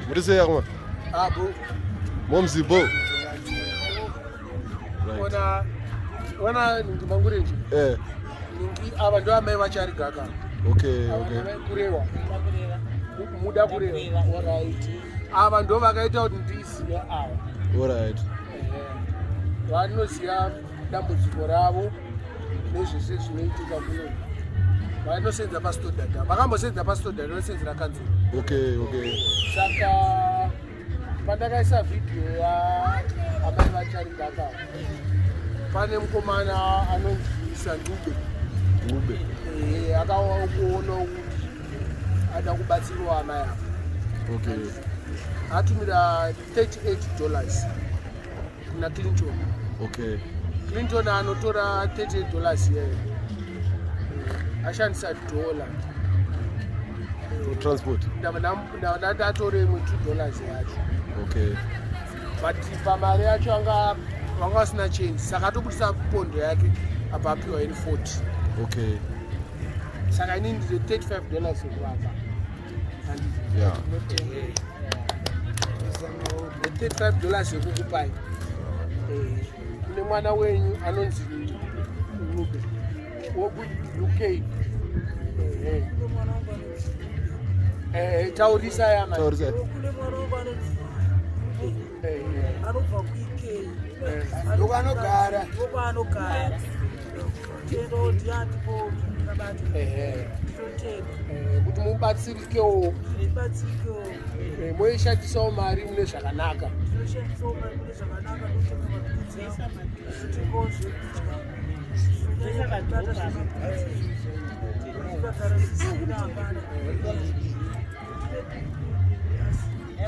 Muri sei yakuma? Bo. Momzi bo. Wana ndimanguriji. Ningi ava ndo amai vachari gaka. Okay. Kurewa. Muda kurewa. Alright. Ava ndo vakaita kuti ndizive ava. Alright. Vanoziva dambudziko ravo nezvese zvinoitika kuno. Vanosenza pastodhata. Vakambosenza pastodhata vanosenzera kanzuro. Okay. Saka pandakaisa video yaamai vachari gaka. Pane mukomana anonzwisa Ndube. Akaona kuti ada kubatsirwa amai ava. Okay. Atumira $38 kuna Clinton. Okay. Clinton anotora $38 yeye. Ashandisa $1 for transport. Ndadatore $2 yacho. Okay. But pamari yacho vanga vasina change. Saka tobudisa pondo yake apa apiwa $40. Okay. Saka inini ndine $35 yekuvaka. Yeah. $35 yekukupai. Kune mwana wenyu anonzi Rube woku UK. Taurisa yama. Taurisa. Anobva kuIK. Ndokanogara. Tendo ndiatipo kabati. Kuti mubatsirikewo. Moishandisawo mari mune zvakanaka.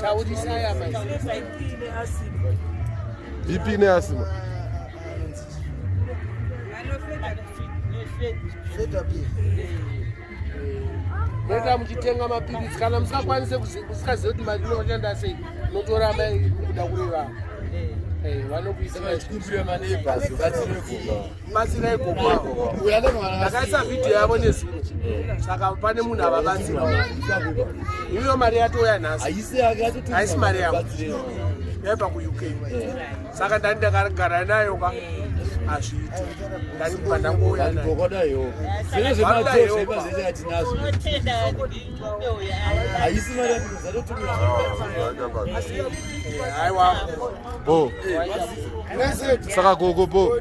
Taurisa yama. BP ne asima. Nenda muchitenga mapirisi kana musingakwanise musikazive kuti mari inoshanda sei notoramba kuda kureva. Batsirai goma. Ndakaisa video yavo nezuro. Saka pane munhu avabatsira. Iyo mari yatouya nhasi. Haisi mari yangu. Yaibva kuUK. Saka ndani ndakagara nayo ka hazviiti. Ndani kubva ndangouya nayo. Aiwa. Bo. Saka gogo bo.